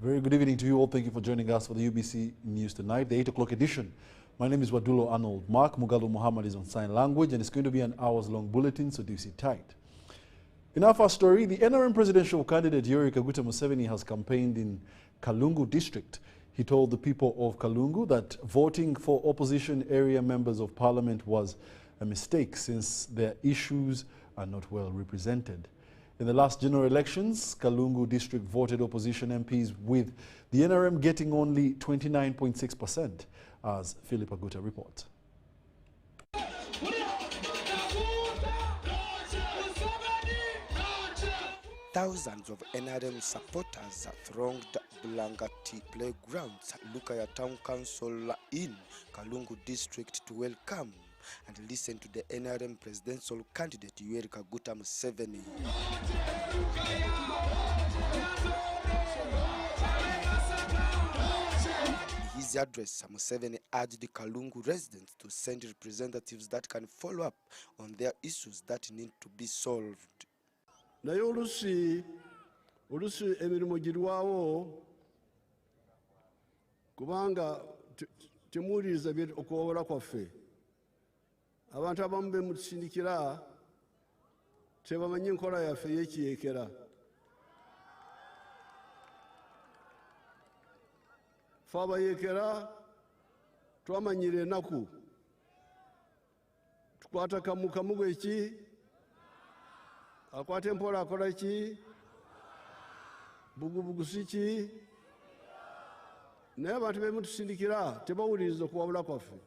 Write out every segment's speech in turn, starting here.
Very good evening to you all. Thank you for joining us for the UBC News tonight, the 8 o'clock edition. My name is Wadulo Arnold. Mark Mugalu Muhammad is on sign language, and it's going to be an hours-long bulletin, so do sit tight. In our first story, the NRM presidential candidate Yoweri Kaguta Museveni has campaigned in Kalungu district. He told the people of Kalungu that voting for opposition area members of parliament was a mistake since their issues are not well represented. In the last general elections, Kalungu district voted opposition MPs, with the NRM getting only 29.6%, as Philip Aguta reports. Thousands of NRM supporters thronged Bulangati playgrounds, Lukaya Town Council in Kalungu district to welcome and listen to the NRM presidential candidate Yoweri Kaguta Museveni. In his address, Museveni urged the Kalungu residents to send representatives that can follow up on their issues that need to be solved. Naye olusi emirimu girwawo kubanga temuwuliriza okuwabula kwaffe. Abantu abamu bemutusindikira tebamanyi enkola yaffe y'ekiyeekera. Ffe abayeekera twamanyira ennaku. Tukwata kamu gweki, akwata empola akola ki, bugubugu si ki. Naye abantu bemutusindikira tebawuliriza okuwabula kwaffe.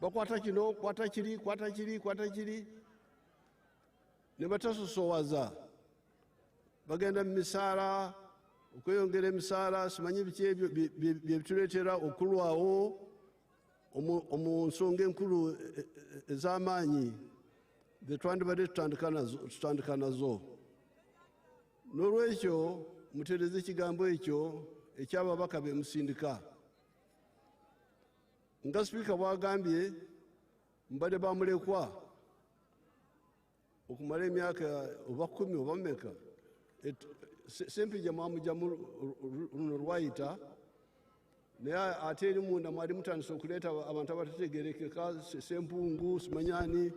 Bakwata kino, kwata kiri, ne batasosowaza. Bagenda mu misaala, okweyongera emisaala, simanyi biki ebyo bye bituleetera okulwawo mu nsonga enkulu ez'amaanyi ze twandibadde tutandika nazo. N'olwekyo mutereeze ekigambo ekyo eky'ababaka bemusindika. Nga Sipiika bw'agambye, mbadde bamulekwa okumala emyaka oba 10 oba mmeka. Sempija mwamugyamu luno lwayita, naye ate eri munda mwali mutandise okuleeta abantu abatategeerekeka, sempungu, simanyani.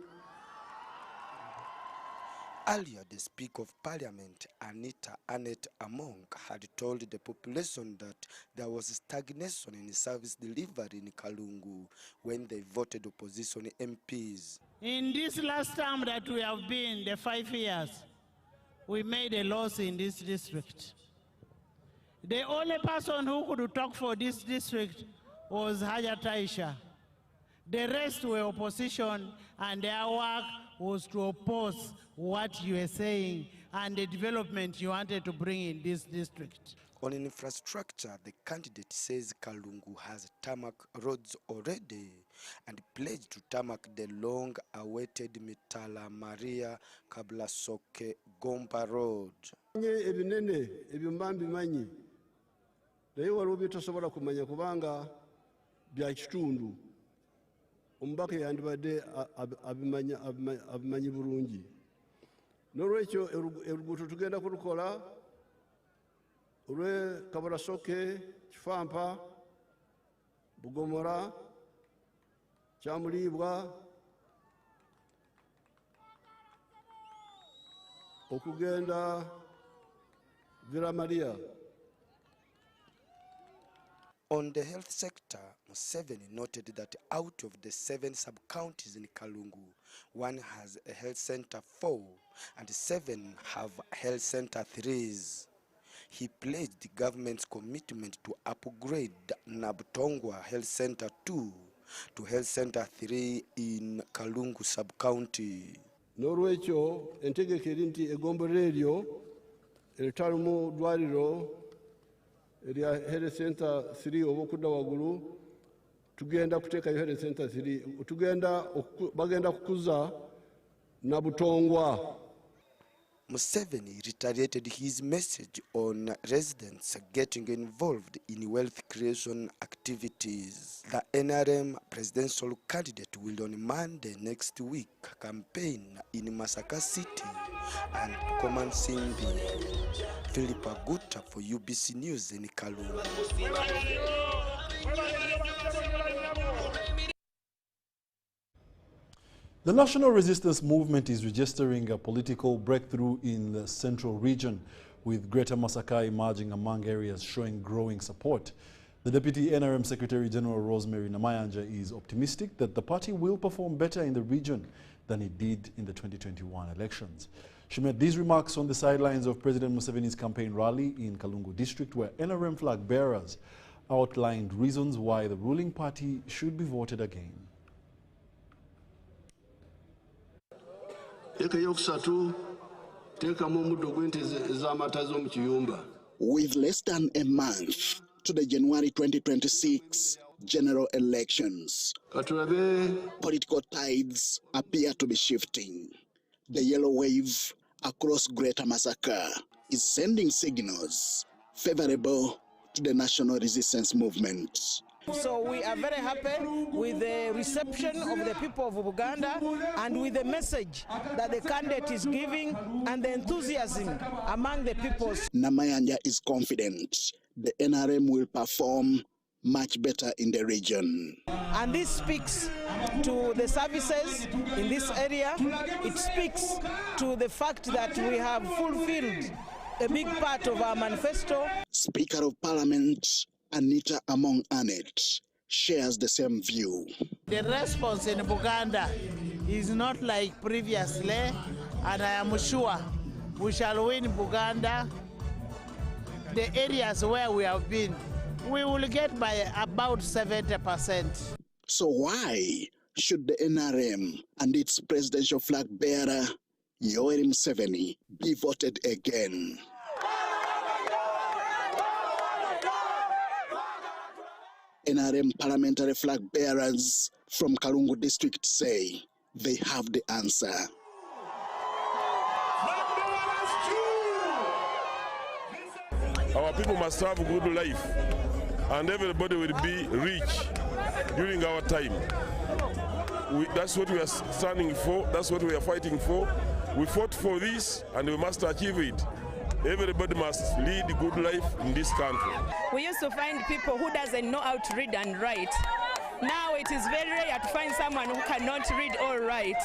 Earlier, the Speaker of Parliament, Annette Among, had told the population that there was stagnation in service delivery in Kalungu when they voted opposition MPs. In this last term that we have been, the 5 years, we made a loss in this district. The only person who could talk for this district was Hajat Aisha. The rest were opposition, and their work was to oppose what you were saying and the development you wanted to bring in this district. On infrastructure, the candidate says Kalungu has tarmac roads already and pledged to tarmac the long-awaited Mitala Maria Kablasoke Gompa Road. Ebinene ebyomambi manyi naye waliwo byetosobola kumanya kubanga bya kitundu. Omubaka yandibadde abimanyi bulungi. N'olwekyo eruguuto tugenda kulukola olwe Kabalasoke, Kifampa, Bugomora, Kyamuliibwa, okugenda Vera Maria. On the health sector, Museveni noted that out of the 7 sub-counties in Kalungu, 1 has a health center 4 and 7 have health center 3s. He pledged the government's commitment to upgrade Nabutongwa Health Center 2 to Health Center 3 in Kalungu sub-county. Norwecho entegekera nti egombolola eryo eritalimu ddwaliro erya health center 3 oba okudda waggulu tugenda kuteekayo health center 3 bagenda kukuza Nabutongwa. Museveni reiterated his message on residents getting involved in wealth creation activities. The NRM presidential candidate will on Monday next week campaign in Masaka City and Komansimbi. Philip Aguta for UBC News in Kalungu. The National Resistance Movement is registering a political breakthrough in the central region, with Greater Masaka emerging among areas showing growing support. The Deputy NRM Secretary General Rosemary Namayanja is optimistic that the party will perform better in the region than it did in the 2021 elections. She made these remarks on the sidelines of President Museveni's campaign rally in Kalungu district, where NRM flag bearers outlined reasons why the ruling party should be voted again. With less than a month to the January 2026 general elections, political tides appear to be shifting. The yellow wave across Greater Masaka is sending signals favorable to the National Resistance Movement. So we are very happy with the reception of the people of Uganda and with the message that the candidate is giving and the enthusiasm among the people. Namayanja is confident the NRM will perform much better in the region. And this speaks to the services in this area. It speaks to the fact that we have fulfilled a big part of our manifesto. Speaker of Parliament Anita Among Anet shares the same view. The response in Buganda is not like previously, and I am sure we shall win Buganda. The areas where we have been, we will get by about 70%. So why should the NRM and its presidential flag bearer, Yoweri Museveni, be voted again? NRM parliamentary flag bearers from Kalungu district say they have the answer. Our people must have a good life, and everybody will be rich during our time. That's what we are standing for, that's what we are fighting for. We fought for this, and we must achieve it. Everybody must lead a good life in this country. We used to find people who doesn't know how to read and write. Now it is very rare to find someone who cannot read or write.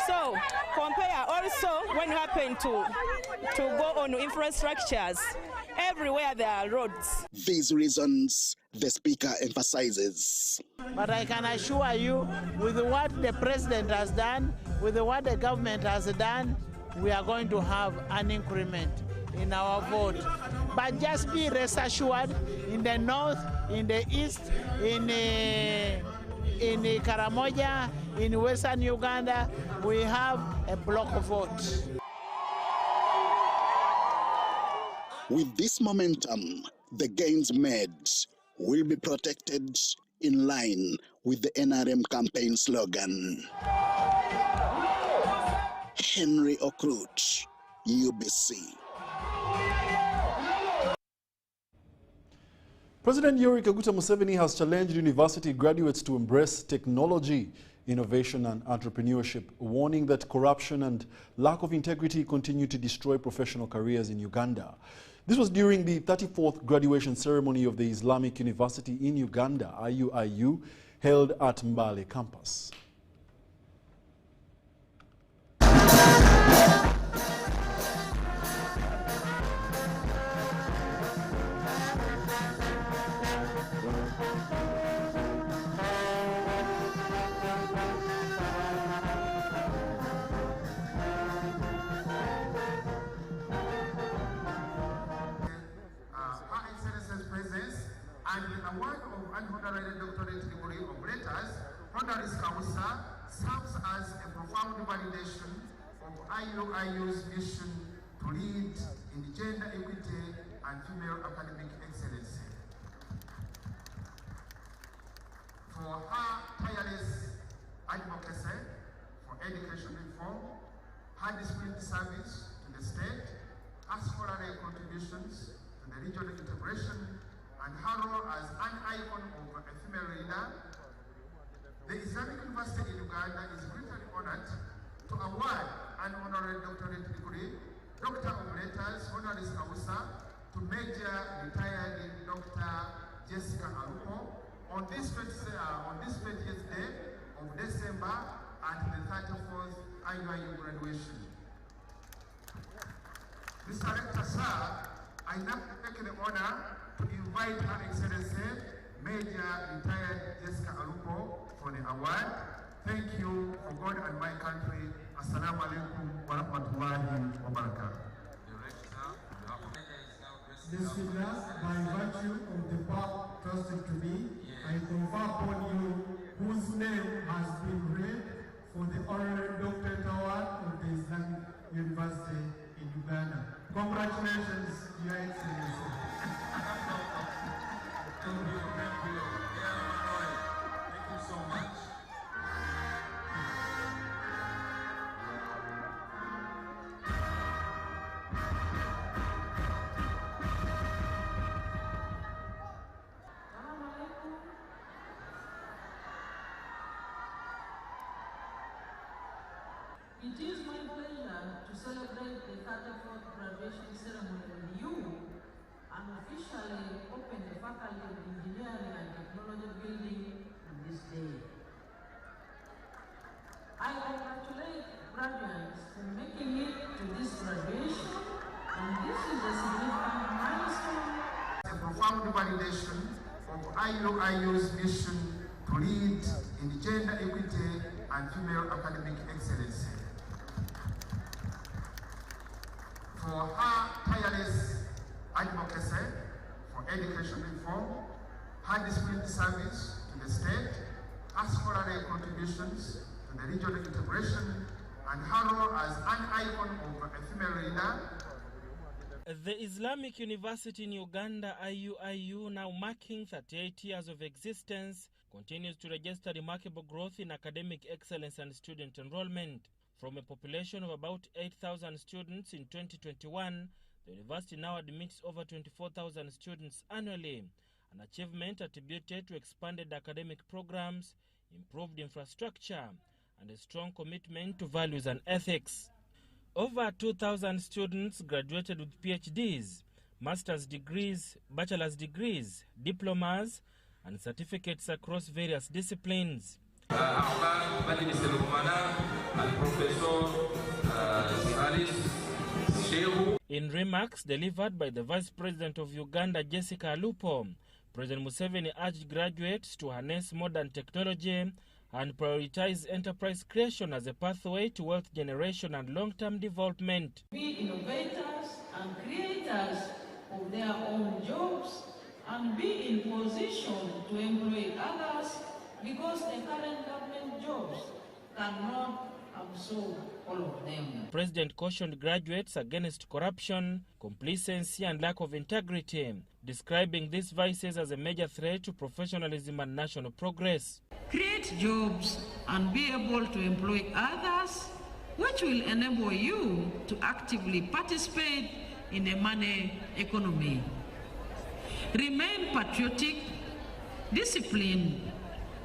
So compare also when you happen to go on infrastructures. Everywhere there are roads. These reasons the speaker emphasizes. But I can assure you, with what the president has done, with what the government has done, we are going to have an increment in our vote. But just be rest assured, in the north, in the east, in Karamoja, in western Uganda, we have a block vote. With this momentum, the gains made will be protected in line with the NRM campaign slogan. Henry Okrut, UBC. President Yoweri Kaguta Museveni has challenged university graduates to embrace technology, innovation and entrepreneurship, warning that corruption and lack of integrity continue to destroy professional careers in Uganda. This was during the 34th graduation ceremony of the Islamic University in Uganda, IUIU, held at Mbale campus. award of an honorary doctorate degree of letters, honoris causa, serves as a profound validation of IUIU's mission to lead in gender equity and female academic excellence. For her tireless advocacy for education reform, her disciplined service to the state, her scholarly contributions to the regional integration, and her role as an icon of a female leader, the Islamic University in Uganda is greatly honored to award an honorary doctorate degree, Doctor of Letters, honoris causa, to Major retired Dr. Jessica Alupo on this 20th day of December at the 34th IUIU graduation. Mr. Rector, sir, I now take the honor to invite Her Excellency Major retired Jessica Alupo for the award. Thank you for God and my country. Assalamu alaikum wa rahmatullahi wa barakatuh. Bismillah, by virtue of the power trusted to me, I confer upon you whose name has been read for the honorary doctorate award of the Islamic University in Uganda. Congratulations, Your Excellency. Thank you. Thank you so much. It is my pleasure to celebrate the 34th graduation ceremony with you and officially open the Faculty of Engineering and Technology building on this day. I congratulate graduates for making it to this graduation, and this is a significant milestone. A profound validation of IUIU's mission to lead in gender equity and female academic excellence. For her tireless advocacy for education reform, her disciplined service to the state, her scholarly contributions to the regional integration, and her role as an icon of a female leader. The Islamic University in Uganda, IUIU, now marking 38 years of existence, continues to register remarkable growth in academic excellence and student enrollment. From a population of about 8,000 students in 2021, the university now admits over 24,000 students annually, an achievement attributed to expanded academic programs, improved infrastructure, and a strong commitment to values and ethics. Over 2,000 students graduated with PhDs, master's degrees, bachelor's degrees, diplomas, and certificates across various disciplines. In remarks delivered by the Vice President of Uganda, Jessica Alupo, President Museveni urged graduates to harness modern technology and prioritize enterprise creation as a pathway to wealth generation and long-term development. Be innovators and creators of their own jobs and be in position to employ others, because the current government jobs cannot absorb all of them. President cautioned graduates against corruption, complacency, and lack of integrity, describing these vices as a major threat to professionalism and national progress. Create jobs and be able to employ others, which will enable you to actively participate in a money economy. Remain patriotic, disciplined,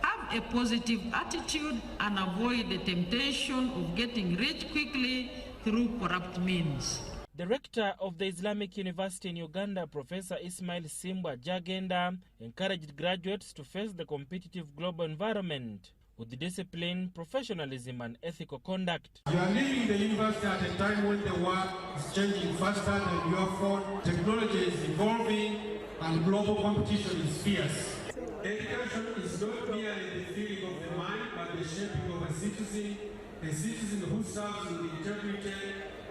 have a positive attitude, and avoid the temptation of getting rich quickly through corrupt means. The rector of the Islamic University in Uganda, Professor Ismail Simbwa Jagenda, encouraged graduates to face the competitive global environment with discipline, professionalism, and ethical conduct. You are leaving the university at a time when the world is changing faster than your phone, technology is evolving, and global competition is fierce. Education is not merely the filling of the mind, but the shaping of a citizen who serves with integrity,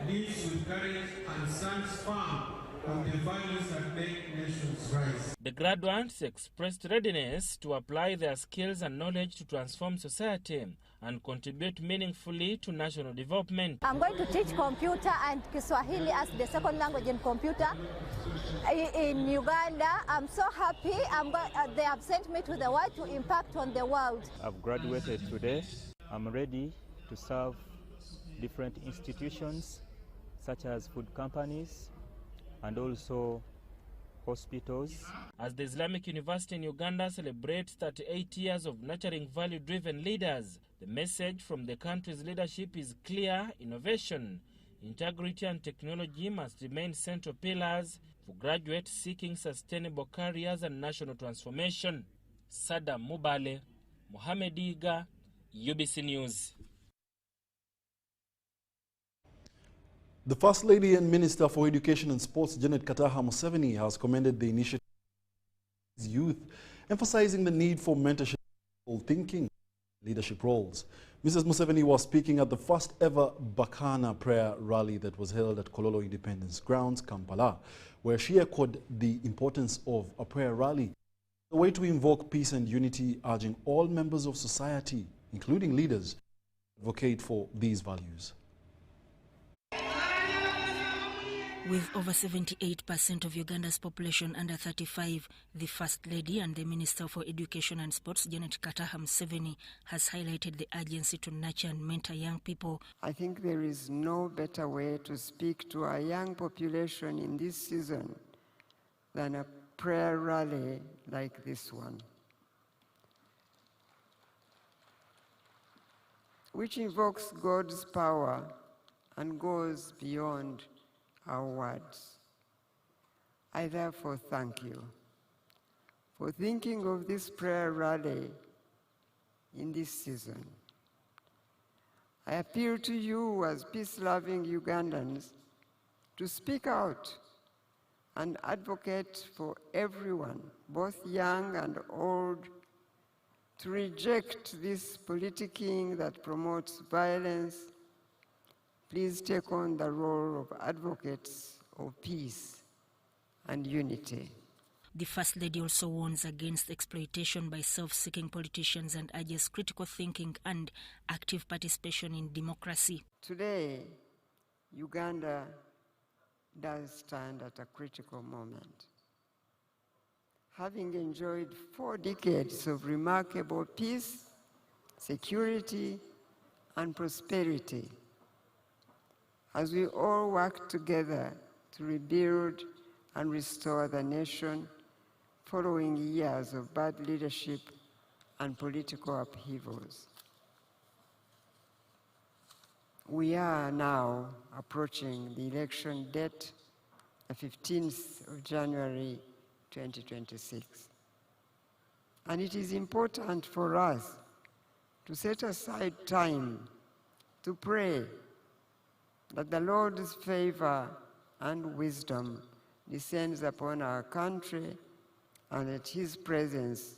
lives with courage, and stands firm on the values that make nations rise. The graduates expressed readiness to apply their skills and knowledge to transform society and contribute meaningfully to national development. I'm going to teach computer and Kiswahili as the second language in computer in Uganda. I'm so happy. They have sent me to the world to impact on the world. I've graduated today. I'm ready to serve different institutions such as food companies and also hospitals. As the Islamic University in Uganda celebrates 38 years of nurturing value-driven leaders, the message from the country's leadership is clear: innovation, integrity and technology must remain central pillars for graduates seeking sustainable careers and national transformation. Sadam Mubale, Mohamed Iga, UBC News. The First Lady and Minister for Education and Sports, Janet Kataha Museveni, has commended the initiative of youth, emphasizing the need for mentorship, thinking, leadership roles. Mrs. Museveni was speaking at the first ever Bakana prayer rally that was held at Kololo Independence Grounds, Kampala, where she echoed the importance of a prayer rally, a way to invoke peace and unity, urging all members of society, including leaders, to advocate for these values. With over 78% of Uganda's population under 35, the First Lady and the Minister for Education and Sports, Janet Kataha Museveni, has highlighted the urgency to nurture and mentor young people. I think there is no better way to speak to our young population in this season than a prayer rally like this one, which invokes God's power and goes beyond our words. I therefore thank you for thinking of this prayer rally in this season. I appeal to you as peace-loving Ugandans to speak out and advocate for everyone, both young and old, to reject this politicking that promotes violence. Please take on the role of advocates of peace and unity. The First Lady also warns against exploitation by self-seeking politicians and urges critical thinking and active participation in democracy. Today, Uganda does stand at a critical moment. Having enjoyed 4 decades of remarkable peace, security, and prosperity, as we all work together to rebuild and restore the nation following years of bad leadership and political upheavals. We are now approaching the election date, the 15th of January 2026. And it is important for us to set aside time to pray that the Lord's favor and wisdom descends upon our country and that His presence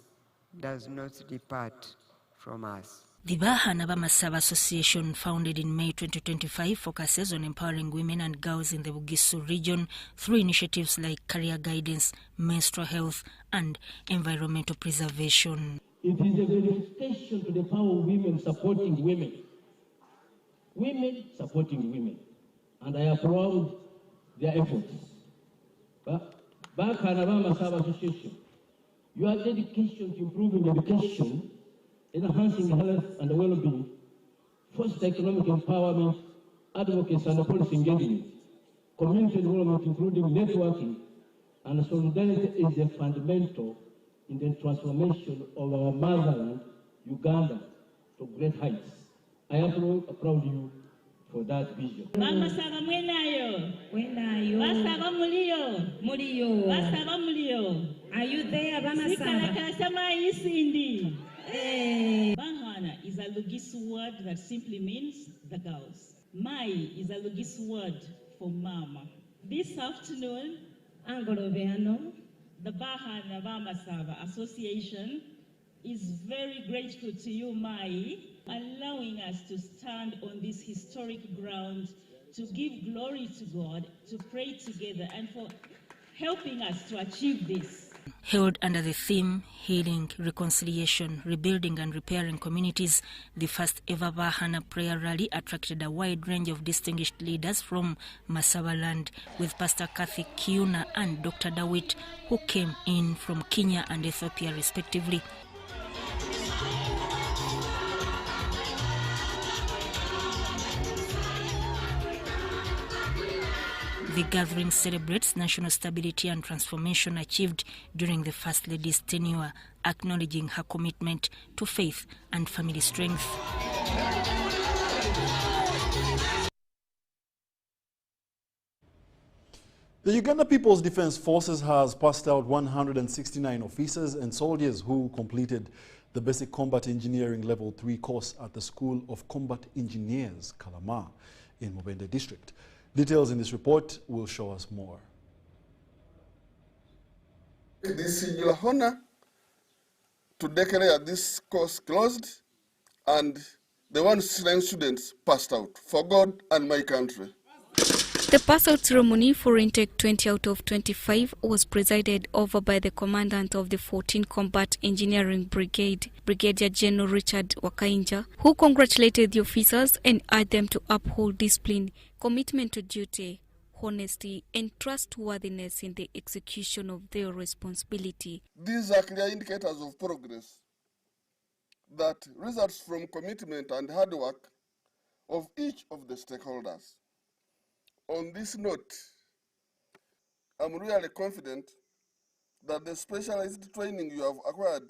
does not depart from us. The Bahana Bamasaba Association, founded in May 2025, focuses on empowering women and girls in the Bugisu region through initiatives like career guidance, menstrual health, and environmental preservation. It is a verification to the power of women supporting women. Women supporting women, and I applaud their efforts. Bahana Bamasaba Association, your dedication to improving education, enhancing health and well-being, foster economic empowerment, advocacy and policy engagement, community development including networking, and solidarity is a fundamental in the transformation of our motherland, Uganda, to great heights. I applaud you for that vision. Bamasaba mwenayo. Mwenayo. Basaba mulio. Mulio. Basaba mulio. Are you there, Bamasaba? Sikalaka sama isindi. Bahana is a Lugisu word that simply means the girls. Mai is a Lugisu word for mama. This afternoon, Angoloveano, the Bahana Bamasaba Association is very grateful to you, Mai, allowing us to stand on this historic ground to give glory to God, to pray together, and for helping us to achieve this. Held under the theme Healing, Reconciliation, Rebuilding and Repairing Communities, the first ever Bahana prayer rally attracted a wide range of distinguished leaders from Masabaland, with Pastor Kathy Kiuna and Dr. Dawit, who came in from Kenya and Ethiopia respectively. The gathering celebrates national stability and transformation achieved during the First Lady's tenure, acknowledging her commitment to faith and family strength. The Uganda People's Defense Forces has passed out 169 officers and soldiers who completed the Basic Combat Engineering Level 3 course at the School of Combat Engineers, Kalama, in Mubende District. Details in this report will show us more. This singular honor to declare this course closed and the 169 students passed out for God and my country. The pass-out ceremony for intake 20 out of 25 was presided over by the commandant of the 14th Combat Engineering Brigade, Brigadier General Richard Wakainja, who congratulated the officers and urged them to uphold discipline, commitment to duty, honesty, and trustworthiness in the execution of their responsibility. These are clear indicators of progress that results from commitment and hard work of each of the stakeholders. On this note, I'm really confident that the specialized training you have acquired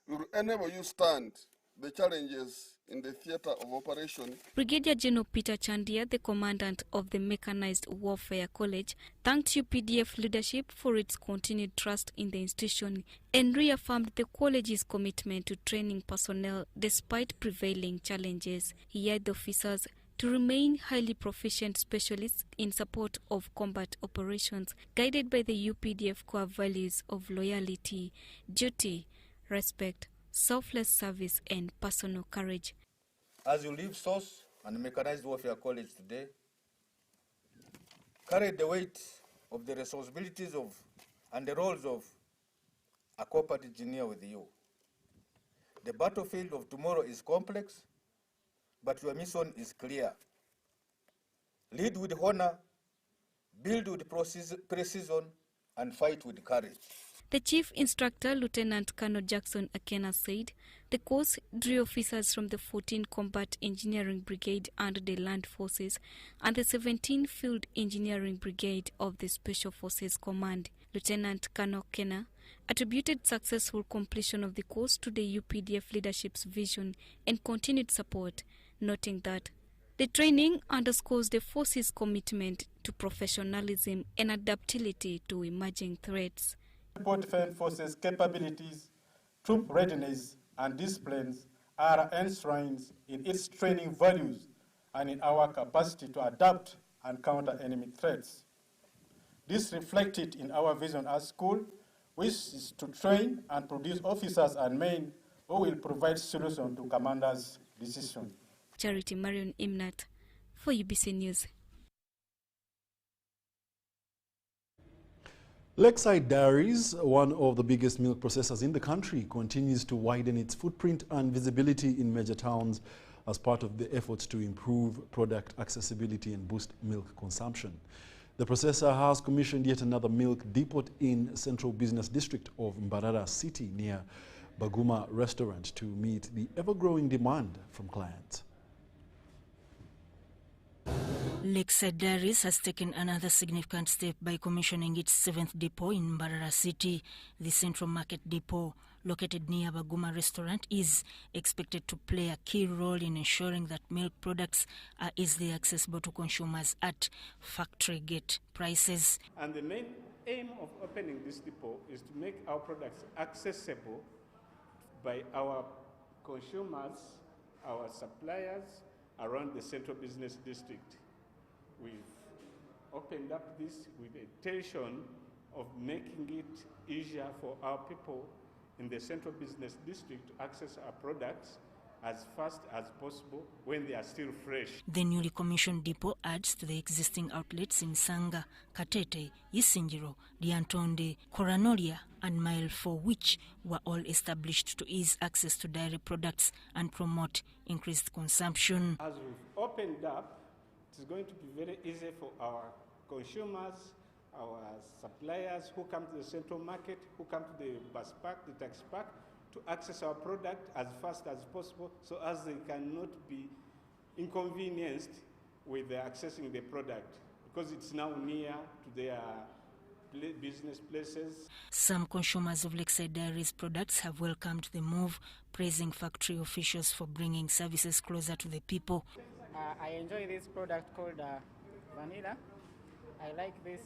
will enable you stand the challenges in the theater of operation. Brigadier General Peter Chandia, the commandant of the Mechanized Warfare College, thanked UPDF leadership for its continued trust in the institution and reaffirmed the college's commitment to training personnel despite prevailing challenges. He urged the officers to remain highly proficient specialists in support of combat operations, guided by the UPDF core values of loyalty, duty, respect, selfless service, and personal courage. As you leave SOS and Mechanized Warfare College today, carry the weight of the responsibilities of and the roles of a combat engineer with you. The battlefield of tomorrow is complex, but your mission is clear. Lead with honor, build with precision, and fight with courage. The Chief Instructor, Lieutenant Colonel Jackson Akena, said the course drew officers from the 14th Combat Engineering Brigade under the Land Forces and the 17th Field Engineering Brigade of the Special Forces Command. Lieutenant Colonel Akena attributed successful completion of the course to the UPDF leadership's vision and continued support, noting that the training underscores the force's commitment to professionalism and adaptability to emerging threats. People Defense Forces capabilities, troop readiness, and disciplines are enshrined in its training values and in our capacity to adapt and counter enemy threats. This reflected in our vision as school, which is to train and produce officers and men who will provide solutions to commanders' decisions. Charity Marion Imnat for UBC News. Lakeside Dairies, one of the biggest milk processors in the country, continues to widen its footprint and visibility in major towns as part of the efforts to improve product accessibility and boost milk consumption. The processor has commissioned yet another milk depot in Central Business District of Mbarara City near Baguma Restaurant to meet the ever-growing demand from clients. Lakeside Dairies has taken another significant step by commissioning its 7th depot in Mbarara City. The Central Market Depot, located near Baguma Restaurant, is expected to play a key role in ensuring that milk products are easily accessible to consumers at factory gate prices. And the main aim of opening this depot is to make our products accessible by our consumers, our suppliers around the Central Business District. We've opened up this with a intention of making it easier for our people in the Central Business District to access our products as fast as possible when they are still fresh. The newly commissioned depot adds to the existing outlets in Sanga, Katete, Isinjiro, Liantonde, Koranolia and Mile 4, which were all established to ease access to dairy products and promote increased consumption. As we've opened up, it's going to be very easy for our consumers, our suppliers who come to the central market, who come to the bus park, the taxi park, to access our product as fast as possible so as they cannot be inconvenienced with accessing the product because it's now near to their business places. Some consumers of Lakeside Dairies products have welcomed the move, praising factory officials for bringing services closer to the people. I enjoy this product called vanilla. I like this,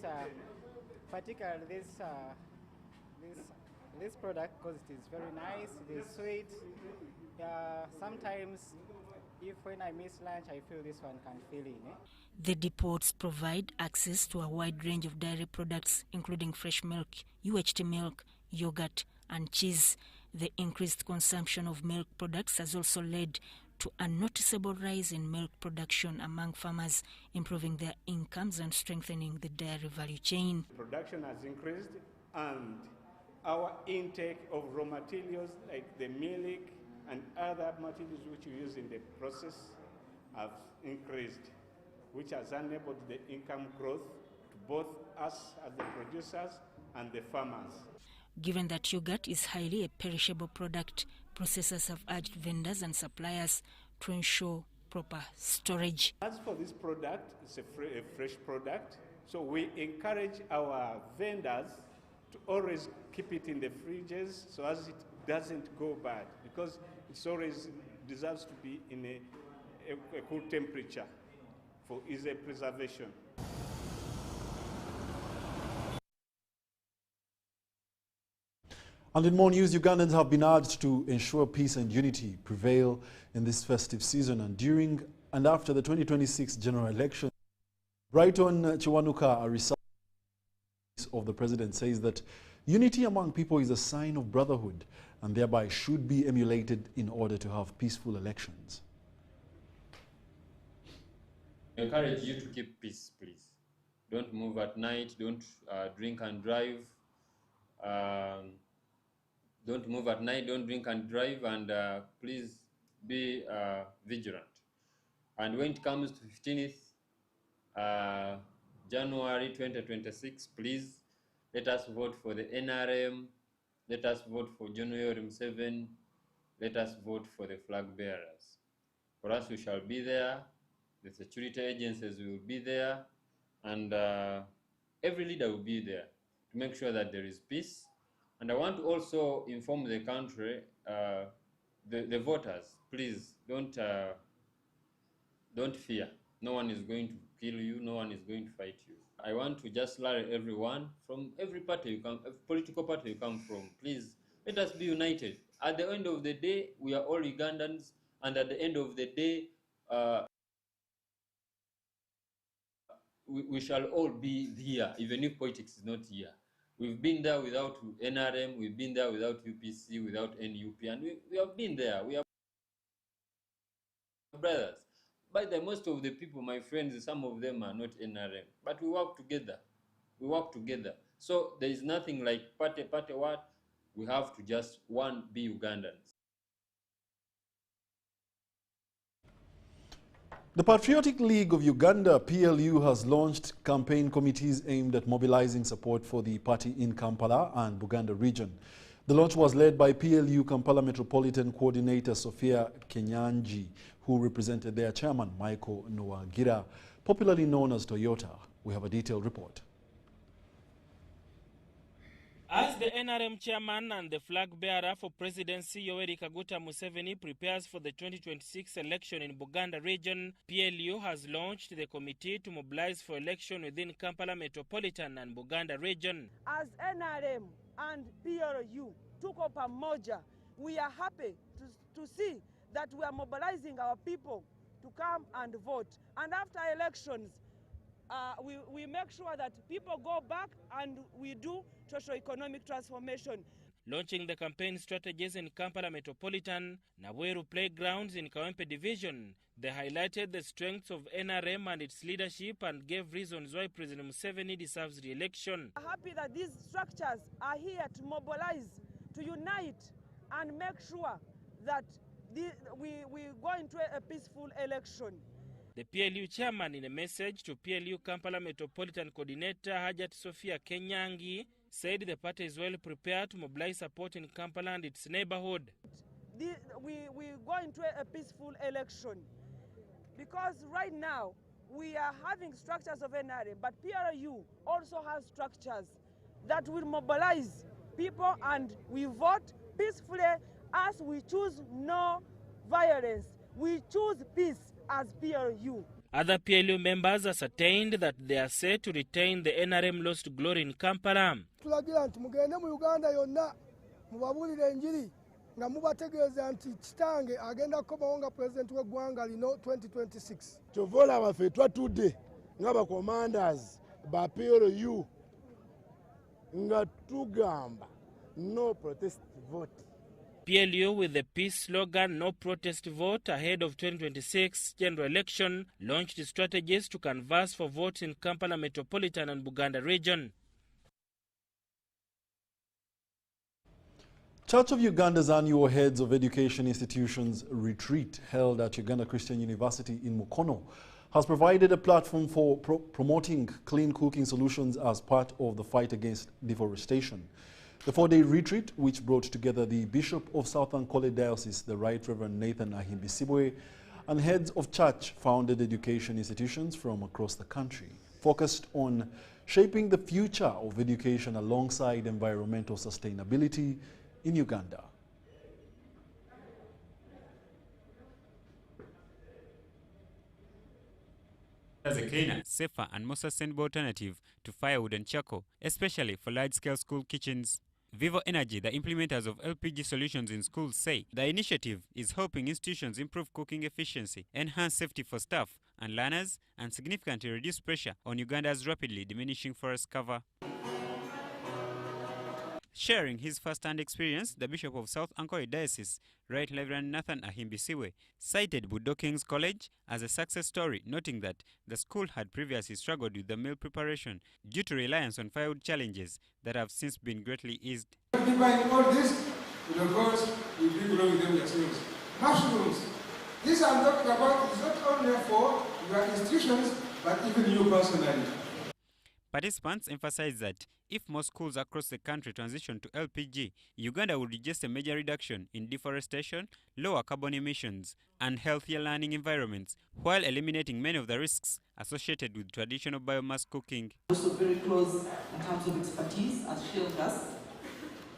particularly this product because it is very nice, it is sweet. Sometimes when I miss lunch, I feel this one can fill in. The depots provide access to a wide range of dairy products, including fresh milk, UHT milk, yogurt and cheese. The increased consumption of milk products has also led to a noticeable rise in milk production among farmers, improving their incomes and strengthening the dairy value chain. Production has increased and our intake of raw materials like the milk and other materials which we use in the process have increased, which has enabled the income growth to both us as the producers and the farmers. Given that yogurt is highly a perishable product, processors have urged vendors and suppliers to ensure proper storage. As for this product, it's a fresh product, so we encourage our vendors to always keep it in the fridges so as it doesn't go bad, because it always deserves to be in a cool temperature for easy preservation. And in more news, Ugandans have been urged to ensure peace and unity prevail in this festive season and during and after the 2026 general election. Brighton Chiwanuka, a researcher of the president, says that unity among people is a sign of brotherhood and thereby should be emulated in order to have peaceful elections. I encourage you to keep peace, please. Don't move at night, don't drink and drive. Don't move at night, don't drink and drive, and please be vigilant. And when it comes to 15th January 2026, please let us vote for the NRM, let us vote for John Yoweri Museveni, let us vote for the flag bearers. For us, we shall be there, the security agencies will be there, and every leader will be there to make sure that there is peace. And I want to also inform the country, the voters, please don't fear. No one is going to kill you, no one is going to fight you. I want to just rally everyone from every party you come, every political party you come from. Please, let us be united. At the end of the day, we are all Ugandans, and at the end of the day, we shall all be here, even if politics is not here. We've been there without NRM, we've been there without UPC, without NUP, and we have been there. We are brothers. By the most of the people, my friends, some of them are not NRM, but we work together. We work together. So there is nothing like party what. We have to just be Ugandans. The Patriotic League of Uganda, PLU, has launched campaign committees aimed at mobilizing support for the party in Kampala and Buganda region. The launch was led by PLU Kampala Metropolitan Coordinator Sophia Kenyanji, who represented their chairman, Michael Nwagira, popularly known as Toyota. We have a detailed report. As the NRM chairman and the flag bearer for presidency, Yoweri Kaguta Museveni prepares for the 2026 election in Buganda region, PLU has launched the committee to mobilize for election within Kampala Metropolitan and Buganda region. As NRM and PLU tuko pamoja, we are happy to see that we are mobilizing our people to come and vote. And after elections, we make sure that people go back and we do socio-economic transformation. launching the campaign strategies in Kampala Metropolitan, Nabweru Playgrounds in Kawempe Division. They highlighted the strengths of NRM and its leadership and gave reasons why President Museveni deserves re-election. I'm happy that these structures are here to mobilize, to unite, and make sure that we go into a peaceful election. The PLU chairman, in a message to PLU Kampala Metropolitan Coordinator Hajat Sophia Kenyangi, said the party is well prepared to mobilize support in Kampala and its neighborhood. We go into a peaceful election because right now we are having structures of NRM, but PRU also has structures that will mobilize people, and we vote peacefully as we choose no violence. We choose peace as PRU. Other PLU members ascertained that they are set to retain the NRM lost glory in Kampala. Tulagira nti mugende mu Uganda yonna mubabulire enjiri nga mubategeeza nti kitange agenda kukomawo nga president w'eggwanga lino 2026. Kyova olaba ffe twatudde ng'abacommanders ba PLU nga tugamba no protest vote. PLU, with the peace slogan "No Protest Vote" ahead of 2026 general election, launched strategies to canvass for votes in Kampala Metropolitan and Buganda region. Church of Uganda's annual Heads of Education Institutions retreat held at Uganda Christian University in Mukono has provided a platform for promoting clean cooking solutions as part of the fight against deforestation. The four-day retreat, which brought together the Bishop of Southern Kole Diocese, the Right Reverend Nathan Ahimbisibwe, and heads of church-founded education institutions from across the country, focused on shaping the future of education alongside environmental sustainability in Uganda. As a cleaner, safer and more sustainable alternative to firewood and charcoal, especially for large-scale school kitchens. Vivo Energy, the implementers of LPG solutions in schools, say the initiative is helping institutions improve cooking efficiency, enhance safety for staff and learners, and significantly reduce pressure on Uganda's rapidly diminishing forest cover. Sharing his first-hand experience, the Bishop of South Ankole Diocese, Right Reverend Nathan Ahimbisibwe, cited Budo King's College as a success story, noting that the school had previously struggled with the meal preparation due to reliance on firewood challenges that have since been greatly eased. By all this, of course, we bring along with them themselves. Mushrooms. This I'm talking about is not only for your institutions, but even you personally. Participants emphasized that if most schools across the country transition to LPG, Uganda would register a major reduction in deforestation, lower carbon emissions, and healthier learning environments, while eliminating many of the risks associated with traditional biomass cooking. Also very close in terms of expertise, as shared us,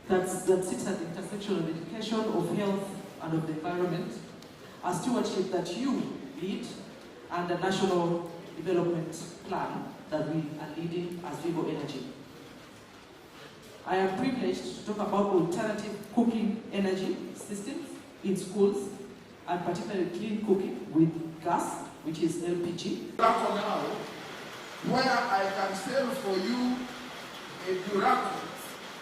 that sits at the intersection of education, of health, and of the environment, a stewardship that you lead, and the national development plan that we are leading as Vivo Energy. I am privileged to talk about alternative cooking energy systems in schools, and particularly clean cooking with gas, which is LPG. Now, where I can sell for you a Duraco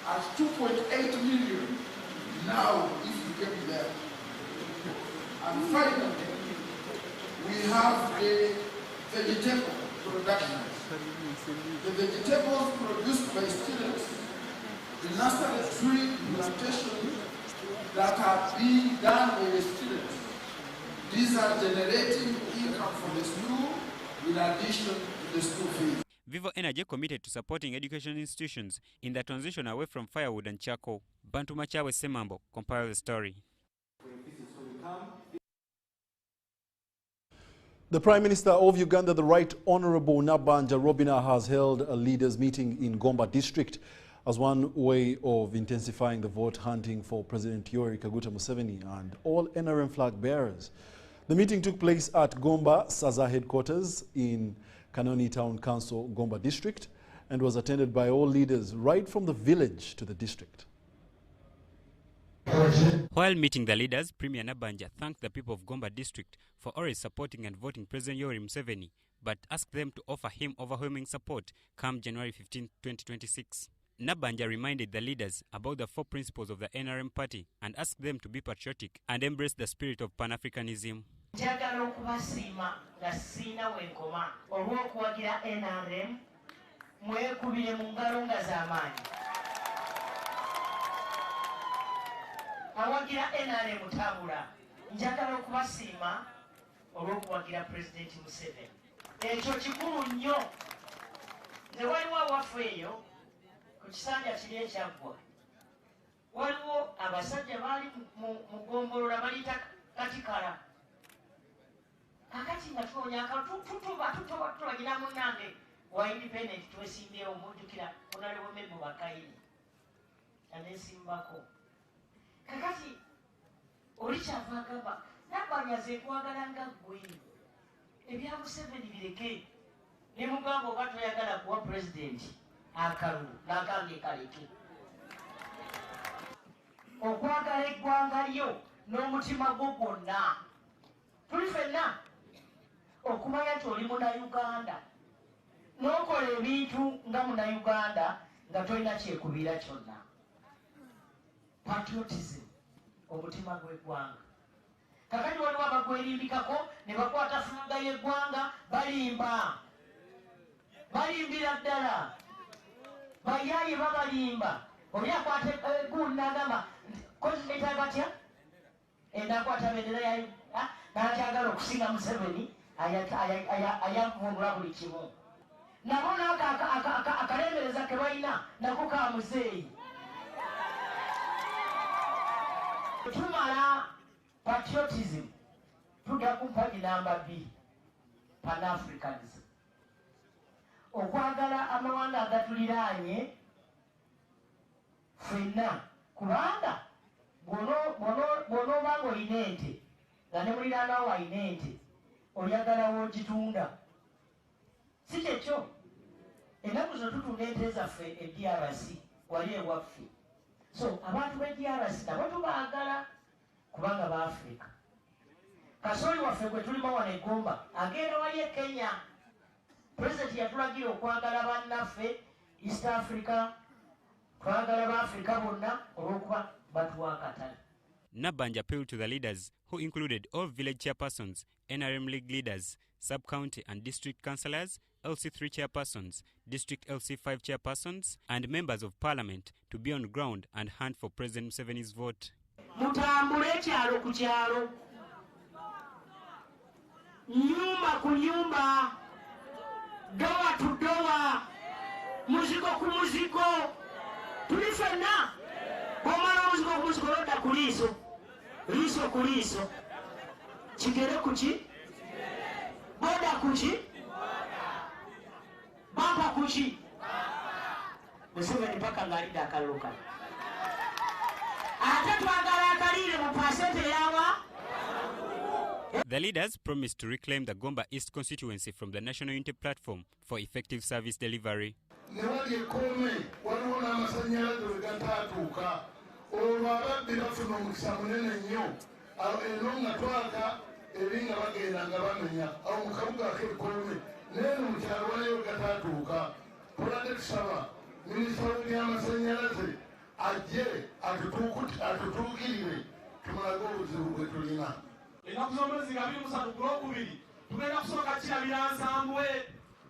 at 2.8 million now if you get there. And finally, we have a vegetable production. The vegetables produced by students, the nursery tree plantation that are being done by the students. These are generating income for the school in addition to the school fees. Vivo Energy committed to supporting education institutions in the transition away from firewood and charcoal. Bantu Machawe Semambo compiled the story. The Prime Minister of Uganda, the Right Honourable Nabanja Robina, has held a leaders' meeting in Gomba district as one way of intensifying the vote hunting for President Yoweri Kaguta Museveni and all NRM flag bearers. The meeting took place at Gomba Saza headquarters in Kanoni Town Council, Gomba district, and was attended by all leaders right from the village to the district. While meeting the leaders, Premier Nabanja thanked the people of Gomba district for always supporting and voting President Yoweri Museveni, but asked them to offer him overwhelming support come January 15, 2026. Nabanja reminded the leaders about the 4 principles of the NRM party and asked them to be patriotic and embrace the spirit of Pan-Africanism. Njagala okubasiima nga sina wenkoma olw'okuwagira NRM mwekubire mu ngalo nga z'amaanyi. Awagira NRM tabula. Njagala okubasiima olw'okuwagira President Museveni. Ekyo kikulu nnyo. Nze waliwo awaffe eyo ku kisanja kiri ekyaggwa. Waliwo abasajja baali mu ggombolola baliyita Katikala. Kakati nga tuwonya tutubagina munnange wa independent twesimbyewo mujjukira onalewo Memo Bakayini anesimbako. Kakati oli kyava agamba Nabanja ze kwagala nga ggwe ebya Museveni bireke ne mugamba oba toyagala kuwa president akalulu n'agambye kaleke. Okwagala eggwanga lyo n'omutima gwo gwonna tuli ffenna okumanya nti oli Munnayuganda n'okola ebintu nga Munnayuganda nga tolina kyekubiira kyonna. Patriotism, omutima gw'eggwanga. Kakati waliwo abagwerimbikako ne bakwata fulaga y'eggwanga balimbira ddala bayaaye babalimba. Oli akwata eggundi n'agamba kontinenta batya enakwata bendera yayo n'akyagala okusinga Museveni ayavundula buli kimu. Nabo akalemereza ke balina nako ka muzeeyi. Tumala patriotism tudda ku mpagi namba 2 Pan-Africanism. Okwagala amawanga agatuliraanye ffenna kubanga bw'onoobanga olina ente nga ne muliraanawo alina ente oyagala w'ogitunda. Si kyekyo ennaku zo tutunda ente zaffe e DRC wali ewaffe. So abantu b'e DRC nabo tubaagala kubanga Baafrika. Kasooli waffe gwe tulima wano e Gomba agenda wali e Kenya. Pulezidenti yatulagira okwagala bannaffe East Africa, twagala Baafrika bonna olw'okuba batuwa akatale. Nabanja appealed to the leaders, who included all village chairpersons, NRM League leaders, sub-county and district councillors, LC3 chairpersons, district LC5 chairpersons, and members of parliament to be on ground and hunt for President Museveni's vote. Mutambule kyalo ku kyalo, nyumba ku nyumba, dowa tu dowa, muzigo ku muzigo, tuli ffenna. Bw'omala omuzigo ku muzigo lodda ku liiso, liiso ku liiso, kigere ku ki, boda ku ki, bampa ku ki. Museveni paka ng'alidde akalulu kano. Ate twagala akaliire mu pasente yawa. The leaders promised to reclaim the Gomba East constituency from the National Unity Platform for effective service delivery. Newali ekome waliwo n'amasannyalaze we gataatuuka olwo ababbi bafuna omukisa munene nnyo eno nga twaka eri nga bagenda nga bamenya awo mu kabuga ak'ekome neeno mu kyalo waliyo gataatuuka. Tuladde tusaba minisita w'ebyamasannyalaze ajje atutuukirire tumulage obuzibu bwe tulina. Ennaku z'omwezi nga 23 Gwokubiri tugenda kusooka kirabira nsambwe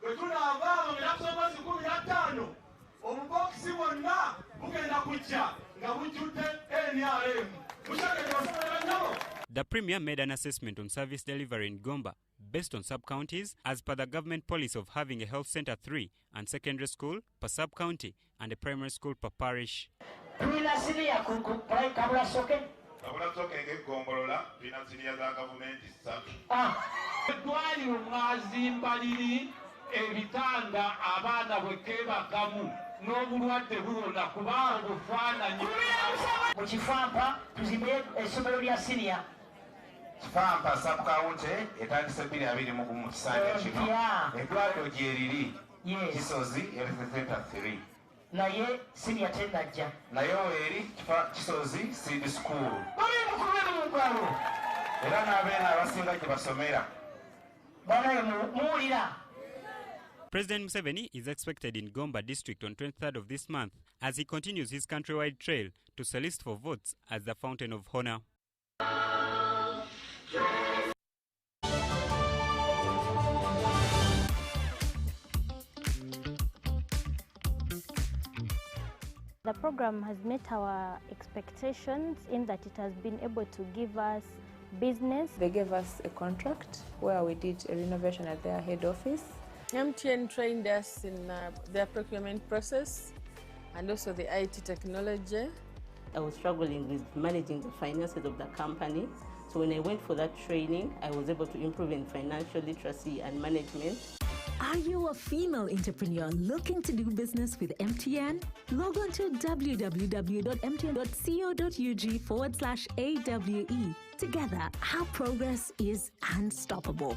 bwe tunaava mu ennaku z'omwezi 15 obubokisi bwonna bugenda kujja nga bujjudde NRM. The Premier made an assessment on service delivery in Gomba based on sub-counties as per the government policy of having a health centre 3 and secondary school per sub-county and a primary school per parish. Eddwaliro mwazimba liri ebitanda abaana bwe keebakamu n'obulwadde buwona kubanga bufaananyi. Mu Kifampa tuzimbe essomero lya senior. Kifampa sub-county etandise 220 mu kisanja kino. Eddwaliro gyeriri Kisozi Health Center 3. Naye senior tennajja. Naye eri Kisozi Seed School. Era n'abeena abasinga gye basomera. President Museveni is expected in Gomba district on 23rd of this month as he continues his countrywide trail to solicit for votes as the fountain of honor. The program has met our expectations in that it has been able to give us business. They gave us a contract where we did a renovation at their head office. MTN trained us in their procurement process and also the IT technology. I was struggling with managing the finances of the company. So when I went for that training, I was able to improve in financial literacy and management. Are you a female entrepreneur looking to do business with MTN? Log on to www.mtn.co.ug/AWE. Together, our progress is unstoppable.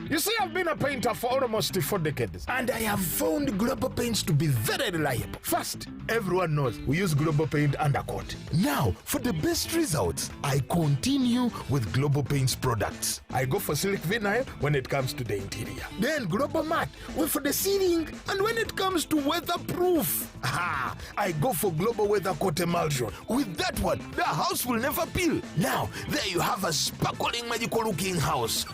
You see, I've been a painter for almost 4 decades, and I have found Global Paints to be very reliable. First, everyone knows we use Global Paint undercoat. Now, for the best results, I continue with Global Paints products. I go for silk vinyl when it comes to the interior. Then Global Matte for the ceiling, and when it comes to weatherproof, I go for Global Weather Coat Emulsion. With that one, the house will never peel. Now, there you have a sparkling, magical looking house.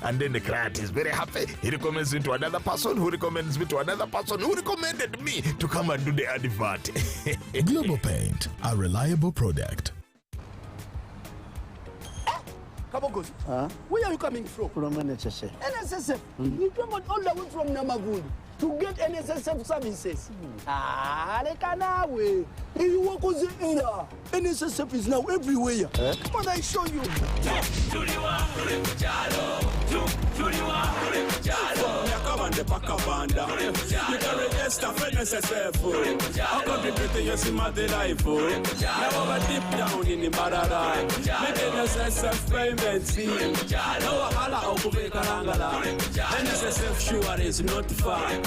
And then the client is very happy. He recommends it to another person who recommends me to another person who recommended me to come and do the advert. Global Paint, a reliable product. Kabogozi, where are you coming from? From NSSF. NSSF? You traveled all the way from Namaguni to get NSSF services. Lekanawe. If you walk on the area, NSSF is now everywhere. Come on, I show you. You can register for NSSF. I'll contribute to your Simati life. Now over deep down in the Barara. Make NSSF payments. No Hala Okubekarangala. NSSF sure is not far.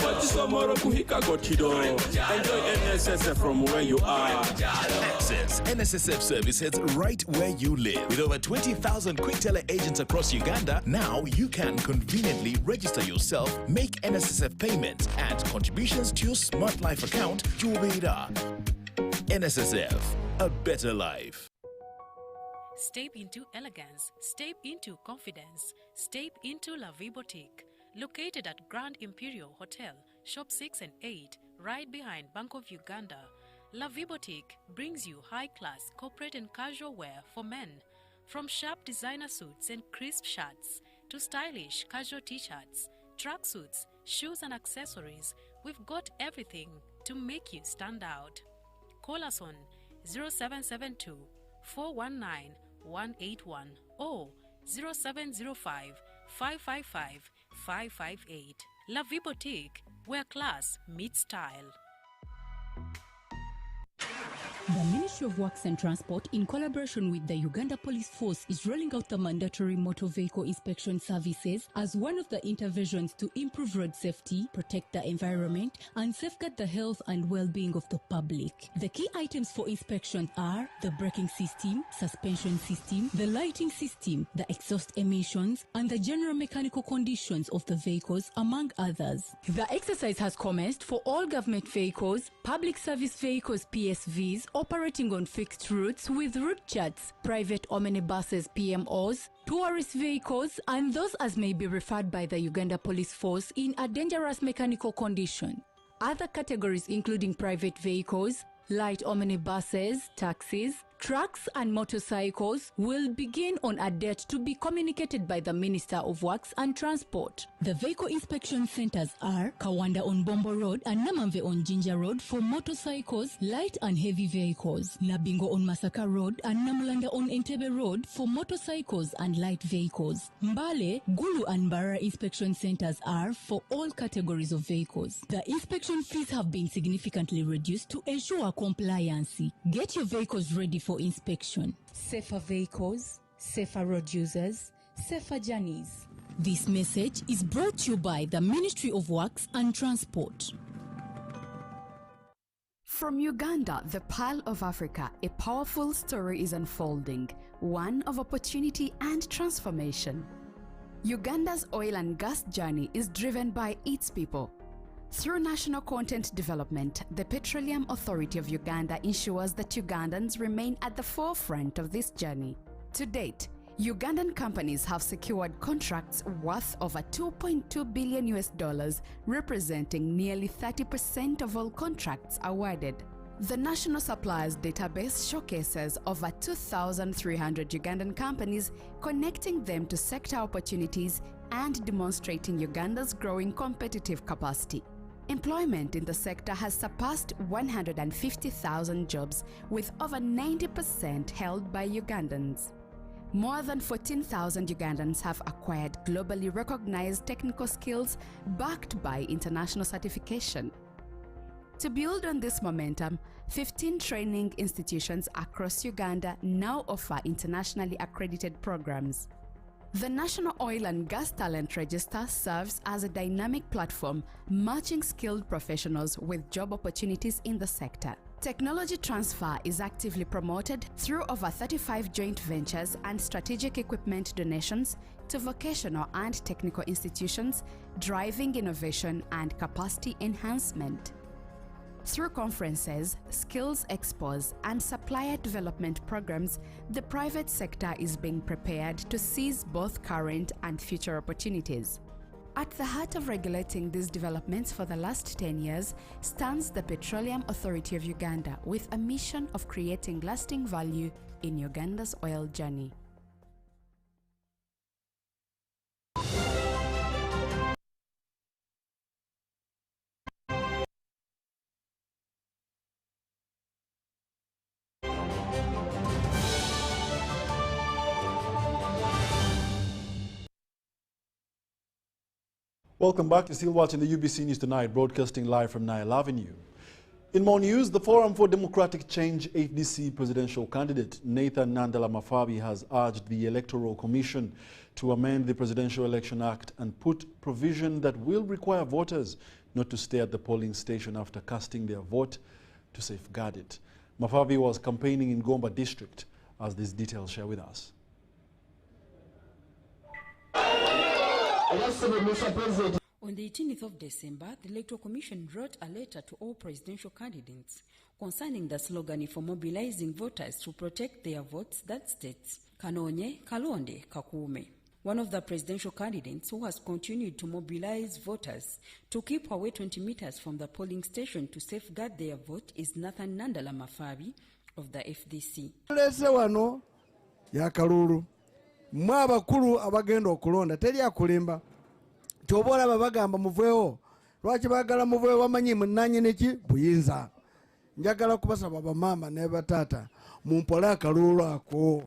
But tomorrow Kuhika Gotido. Enjoy NSSF from where you are. Access NSSF services right where you live. With over 20,000 quick teller agents across Uganda, now you can conveniently register yourself, make NSSF payments and contributions to your Smart Life account to Ubeda. NSSF, a better life. Step into elegance, step into confidence, step into La Vie Boutique. Located at Grand Imperial Hotel, Shop 6 and 8, right behind Bank of Uganda, La Vie Boutique brings you high-class corporate and casual wear for men. From sharp designer suits and crisp shirts to stylish casual t-shirts, tracksuits, shoes and accessories, we've got everything to make you stand out. Call us on 0772 419 181 or 0705 555 558. La Vie Boutique, where class meets style. The Ministry of Works and Transport, in collaboration with the Uganda Police Force, is rolling out the mandatory motor vehicle inspection services as one of the interventions to improve road safety, protect the environment, and safeguard the health and well-being of the public. The key items for inspection are the braking system, suspension system, the lighting system, the exhaust emissions, and the general mechanical conditions of the vehicles, among others. The exercise has commenced for all government vehicles, public service vehicles PSVs, operating on fixed routes with route charts, private omnibuses PMOs, tourist vehicles, and those as may be referred by the Uganda Police Force in a dangerous mechanical condition. Other categories including private vehicles, light omnibuses, taxis, trucks and motorcycles will begin on a date to be communicated by the Minister of Works and Transport. The vehicle inspection centers are Kawanda on Bombo Road and Namamve on Jinja Road for motorcycles, light and heavy vehicles, Nabingo on Masaka Road and Namulanda on Entebbe Road for motorcycles and light vehicles. Mbale, Gulu and Bara inspection centers are for all categories of vehicles. The inspection fees have been significantly reduced to ensure compliance. Get your vehicles ready for inspection. Safer vehicles, safer road users, safer journeys. This message is brought to you by the Ministry of Works and Transport. From Uganda, the Pearl of Africa, a powerful story is unfolding, one of opportunity and transformation. Uganda's oil and gas journey is driven by its people. Through national content development, the Petroleum Authority of Uganda ensures that Ugandans remain at the forefront of this journey. To date, Ugandan companies have secured contracts worth over $2.2 billion, representing nearly 30% of all contracts awarded. The National Suppliers Database showcases over 2,300 Ugandan companies, connecting them to sector opportunities and demonstrating Uganda's growing competitive capacity. Employment in the sector has surpassed 150,000 jobs, with over 90% held by Ugandans. More than 14,000 Ugandans have acquired globally recognized technical skills backed by international certification. To build on this momentum, 15 training institutions across Uganda now offer internationally accredited programs. The National Oil and Gas Talent Register serves as a dynamic platform matching skilled professionals with job opportunities in the sector. Technology transfer is actively promoted through over 35 joint ventures and strategic equipment donations to vocational and technical institutions, driving innovation and capacity enhancement. Through conferences, skills expos, and supplier development programs, the private sector is being prepared to seize both current and future opportunities. At the heart of regulating these developments for the last 10 years stands the Petroleum Authority of Uganda, with a mission of creating lasting value in Uganda's oil journey. Welcome back. You're still watching the UBC News Tonight, broadcasting live from Nile Avenue. In more news, the Forum for Democratic Change FDC presidential candidate Nathan Nandala Mafabi has urged the Electoral Commission to amend the Presidential Election Act and put provision that will require voters not to stay at the polling station after casting their vote to safeguard it. Mafabi was campaigning in Gomba district, as these details share with us. On the 18th of December, the Electoral Commission wrote a letter to all presidential candidates concerning the slogan for mobilizing voters to protect their votes that states, Kanonye, Kalonde, Kakume. One of the presidential candidates who has continued to mobilize voters to keep away 20 meters from the polling station to safeguard their vote is Nathan Nandala Mafabi of the FDC. Mwabakulu abagenda okulonda teri akulimba kyobola babagamba muveewo lwaki bagala muveewo bamanyi munanye neki buyinza njagala kubasaba bamama ne batata mumpole akalulu ako.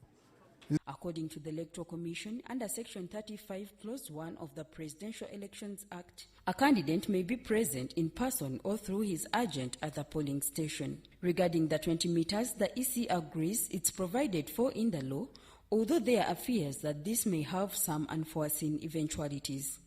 According to the Electoral Commission, under Section 35, Clause 1 of the Presidential Elections Act, a candidate may be present in person or through his agent at the polling station. Regarding the 20 meters, the EC agrees it's provided for in the law, although there are fears that this may have some unforeseen eventualities.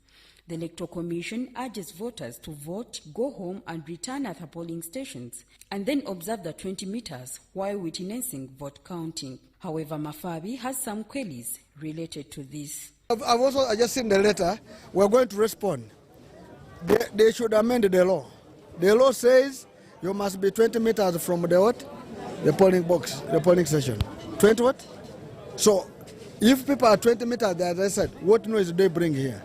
The Electoral Commission urges voters to vote, go home and return at the polling stations, and then observe the 20 meters while witnessing vote counting. However, Mafabi has some queries related to this. I just seen the letter. We're going to respond. They should amend the law. The law says you must be 20 meters from the what? The polling box, the polling station. 20 what? So, if people are 20 meters, as I said, what noise do they bring here?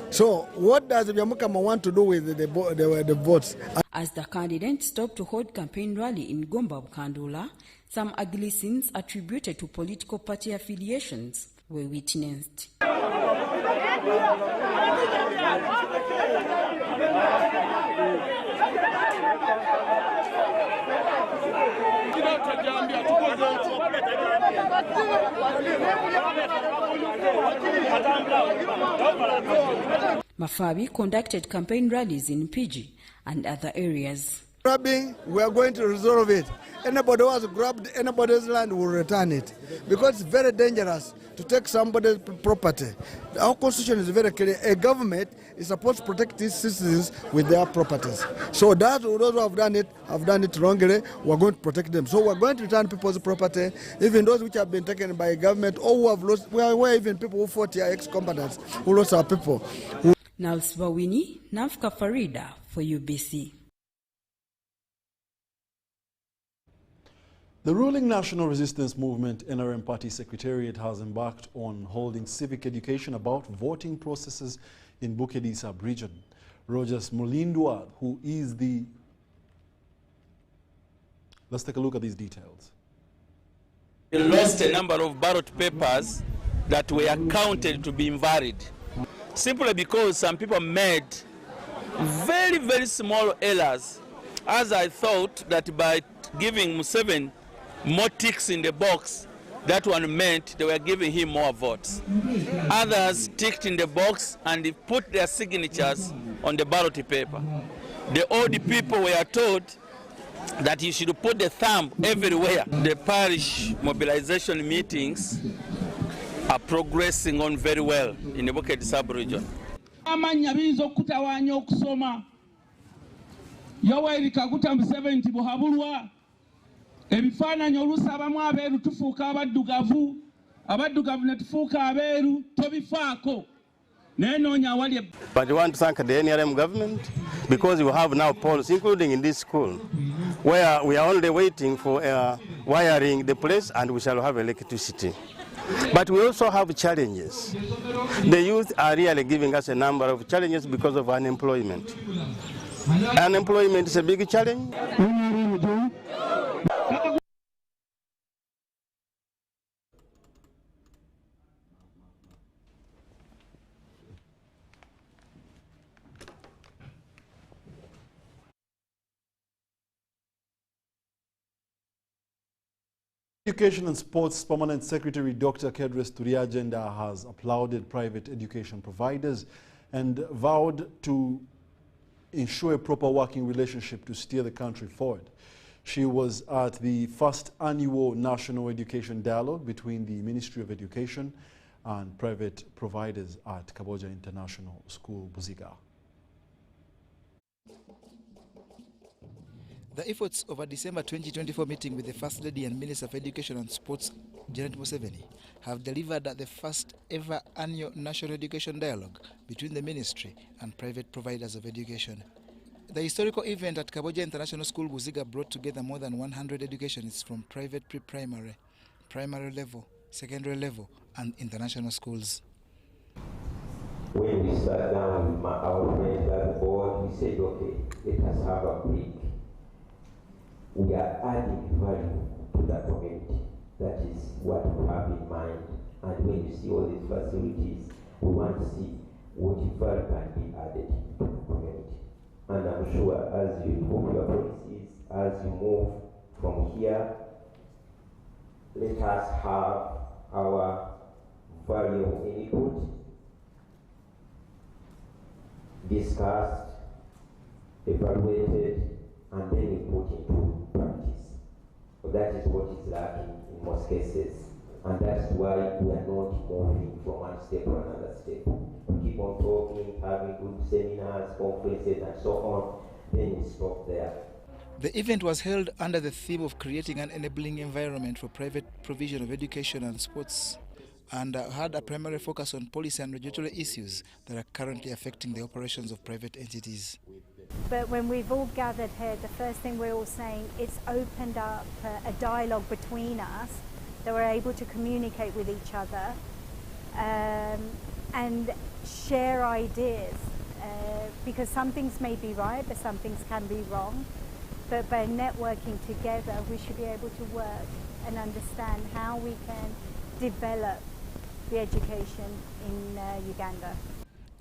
So, what does Yamukama want to do with the votes? As the candidates stopped to hold campaign rally in Gomba Kandula, some ugly scenes attributed to political party affiliations were witnessed. Mafabi conducted campaign rallies in Piji and other areas. Grabbing, we are going to resolve it. Anybody who has grabbed anybody's land will return it, because it's very dangerous to take somebody's property. Our constitution is very clear. A government is supposed to protect its citizens with their properties. So that those who have done it wrongly. We're going to protect them. So we're going to return people's property, even those which have been taken by government or who have lost. We're even people who fought here, ex-combatants who lost our people. Nals Bawini, Nafka Farida for UBC. The ruling National Resistance Movement NRM Party Secretariat has embarked on holding civic education about voting processes in Bukedi sub-region. Rogers Mulindwa, who is the... Let's take a look at these details. We lost a number of ballot papers that were counted to be invalid, simply because some people made very, very small errors, as I thought that by giving Museveni more ticks in the box, that one meant they were giving him more votes. Others ticked in the box and they put their signatures on the ballot paper. The old people were told that you should put the thumb everywhere. The parish mobilization meetings are progressing on very well in the Bukedi sub-region. Amanya bizo kutawanya okusoma. Yoweri Kaguta Museveni nti buhabulwa. Ebifaananyi oluusi abamu abeeru tufuuka abaddugavu ne tufuuka abeeru tobifaako. But we want to thank the NRM government because we have now polls, including in this school, where we are only waiting for wiring the place and we shall have electricity. But we also have challenges. The youth are really giving us a number of challenges because of unemployment. Unemployment is a big challenge. Education and Sports Permanent Secretary Dr. Kedres Turiagenda has applauded private education providers and vowed to ensure a proper working relationship to steer the country forward. She was at the first annual National Education Dialogue between the Ministry of Education and private providers at Kaboja International School, Buziga. The efforts of a December 2024 meeting with the First Lady and Minister of Education and Sports, Janet Museveni, have delivered the first ever annual National Education Dialogue between the Ministry and private providers of education. The historical event at Kaboja International School, Buziga, brought together more than 100 educationists from private pre-primary, primary level, secondary level, and international schools. When we sat down with our friends at the board, we said, okay, let us have a break. We are adding value to the community. That is what we have in mind. And when you see all these facilities, we want to see what value can be added to the community. And I'm sure as you move your policies, as you move from here, let us have our value input discussed, evaluated, and then we put into practice. So that is what is lacking in most cases. And that's why we are not moving from one step to another step. We keep on talking, having good seminars, conferences, and so on, then we stop there. The event was held under the theme of creating an enabling environment for private provision of education and sports, and had a primary focus on policy and regulatory issues that are currently affecting the operations of private entities. But when we've all gathered here, the first thing we're all saying, it's opened up a dialogue between us that we're able to communicate with each other and share ideas. Because some things may be right, but some things can be wrong. But by networking together, we should be able to work and understand how we can develop the education in Uganda.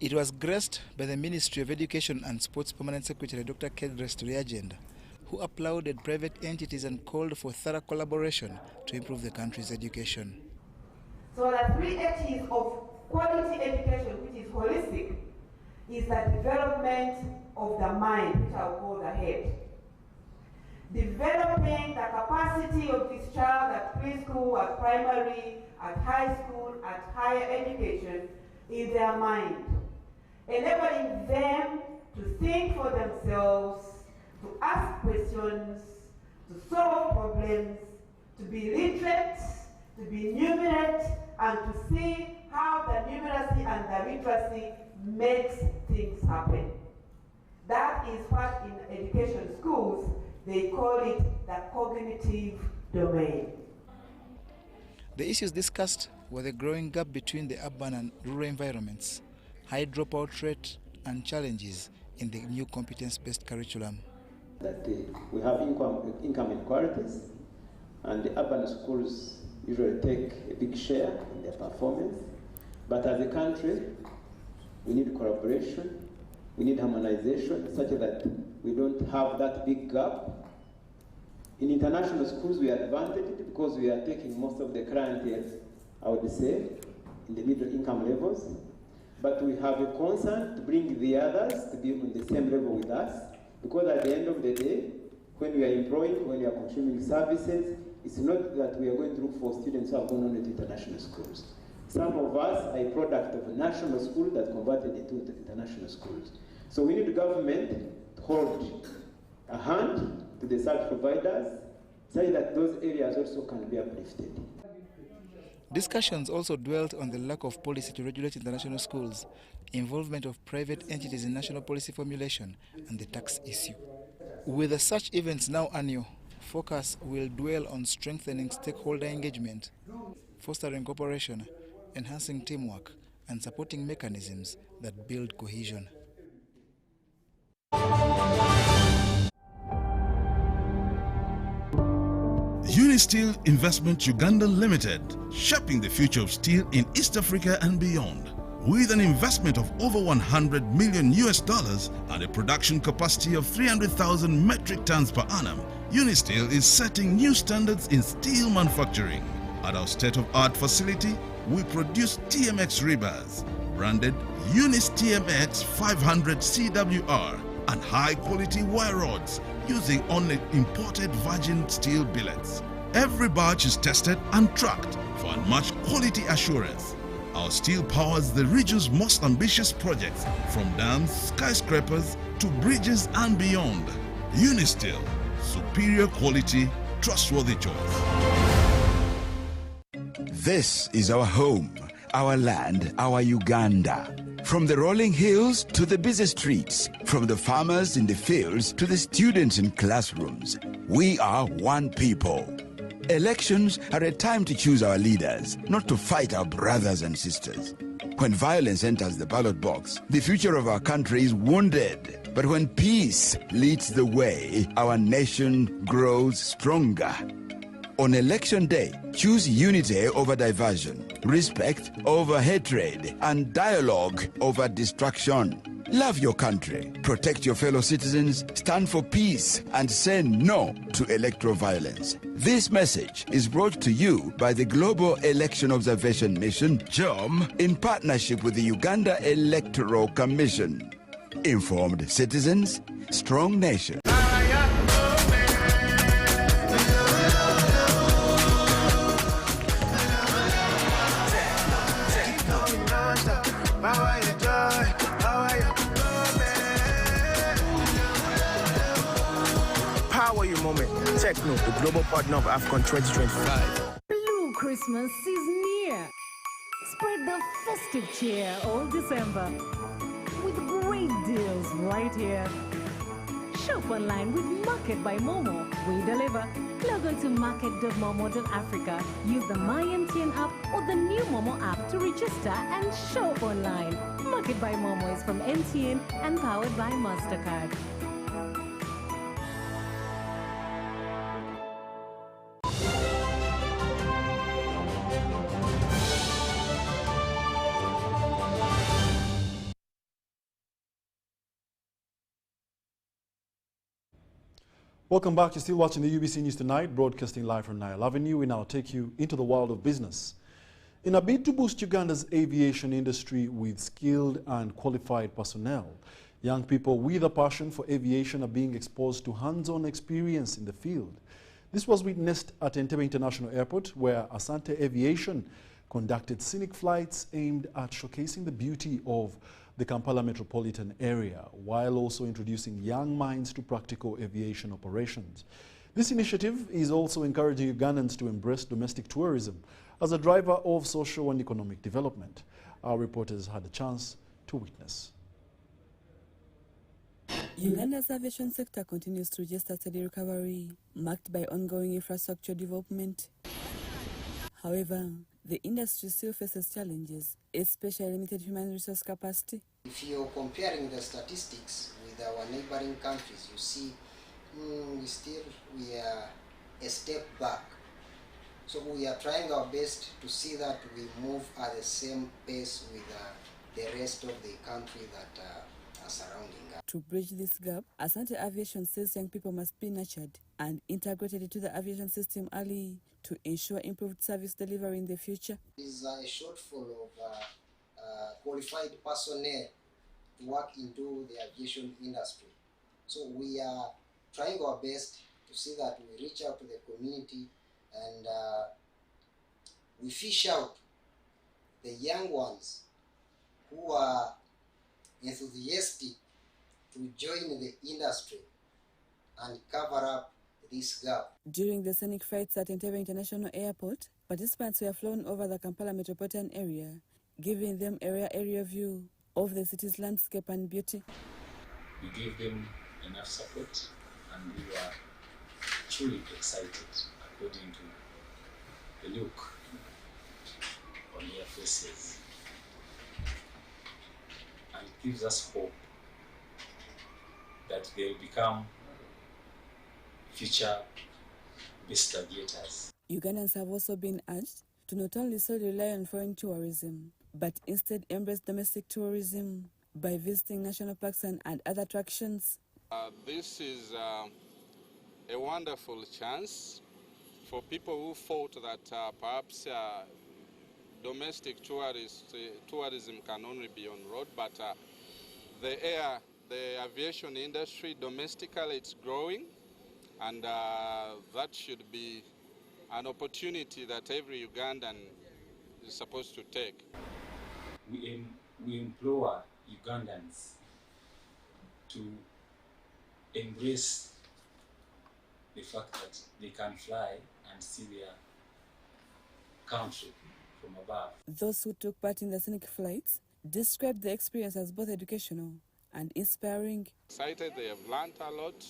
It was graced by the Ministry of Education and Sports Permanent Secretary Dr. Kedres Turiagenda, who applauded private entities and called for thorough collaboration to improve the country's education. So the 3 H's of quality education, which is holistic, is the development of the mind, which I'll call the head. Developing the capacity of this child at preschool, at primary, at high school, at higher education in their mind. Enabling them to think for themselves, to ask questions, to solve problems, to be literate, to be numerate, and to see how the numeracy and the literacy makes things happen. That is what in education schools, they call it the cognitive domain. The issues discussed were the growing gap between the urban and rural environments, high dropout rate, and challenges in the new competence-based curriculum. That we have income inequalities, and the urban schools usually take a big share in their performance. But as a country, we need collaboration, we need harmonization, such that we don't have that big gap. In international schools, we are advantaged because we are taking most of the clientele, I would say, in the middle income levels. But we have a concern to bring the others to be on the same level with us, because at the end of the day, when we are employing, when we are consuming services, it's not that we are going to look for students who have gone on to international schools. Some of us are a product of a national school that converted into international schools. So we need the government to hold a hand to the service providers, so that those areas also can be uplifted. Discussions also dwelt on the lack of policy to regulate international schools, involvement of private entities in national policy formulation, and the tax issue. With such events now annual, focus will dwell on strengthening stakeholder engagement, fostering cooperation, enhancing teamwork, and supporting mechanisms that build cohesion. Unisteel Investment Uganda Limited, shaping the future of steel in East Africa and beyond. With an investment of over $100 million and a production capacity of 300,000 metric tons per annum, Unisteel is setting new standards in steel manufacturing. At our state-of-art facility, we produce TMX rebars, branded Unis TMX 500 CWR, and high-quality wire rods using only imported virgin steel billets. Every batch is tested and tracked for unmatched quality assurance. Our steel powers the region's most ambitious projects, from dams, skyscrapers, to bridges and beyond. Unisteel, superior quality, trustworthy choice. This is our home, our land, our Uganda. From the rolling hills to the busy streets, from the farmers in the fields to the students in classrooms, we are one people. Elections are a time to choose our leaders, not to fight our brothers and sisters. When violence enters the ballot box, the future of our country is wounded. But when peace leads the way, our nation grows stronger. On election day, choose unity over diversion, respect over hatred, and dialogue over distraction. Love your country, protect your fellow citizens, stand for peace, and say no to electoral violence. This message is brought to you by the Global Election Observation Mission, GEOM, in partnership with the Uganda Electoral Commission. Informed citizens, strong nation. Power your moment. Techno, the global partner of AFCON 2025. Blue Christmas is near. Spread the festive cheer all December with great deals right here. Shop online with Market by Momo. We deliver. Log on to market.momo.africa. Use the MyMTN app or the new Momo app to register and shop online. Market by Momo is from MTN and powered by MasterCard. Welcome back. You're still watching the UBC News Tonight, broadcasting live from Nile Avenue. We now take you into the world of business. In a bid to boost Uganda's aviation industry with skilled and qualified personnel, young people with a passion for aviation are being exposed to hands-on experience in the field. This was witnessed at Entebbe International Airport, where Asante Aviation conducted scenic flights aimed at showcasing the beauty of the Kampala metropolitan area, while also introducing young minds to practical aviation operations. This initiative is also encouraging Ugandans to embrace domestic tourism as a driver of social and economic development. Our reporters had a chance to witness. Uganda's aviation sector continues to register steady recovery, marked by ongoing infrastructure development. However, the industry still faces challenges, especially limited human resource capacity. If you're comparing the statistics with our neighboring countries, you see we are a step back. So we are trying our best to see that we move at the same pace with the rest of the country that are surrounding us. To bridge this gap, Asante Aviation says young people must be nurtured and integrated into the aviation system early to ensure improved service delivery in the future. There is a shortfall of qualified personnel to work into the aviation industry. So we are trying our best to see that we reach out to the community and we fish out the young ones who are enthusiastic to join the industry and cover up this gap. During the scenic flights at Entebbe International Airport, participants were flown over the Kampala metropolitan area, giving them a rare aerial view of the city's landscape and beauty. We gave them enough support and we were truly excited according to the look on their faces. And it gives us hope that they'll become future best aviators. Ugandans have also been urged to not only solely rely on foreign tourism, but instead embrace domestic tourism by visiting national parks and other attractions. This is a wonderful chance for people who thought that perhaps domestic tourism can only be on road, but the aviation industry domestically, it's growing, and that should be an opportunity that every Ugandan is supposed to take. We implore Ugandans to embrace the fact that they can fly and see their country from above. Those who took part in the scenic flights described the experience as both educational and inspiring. Excited, they have learned a lot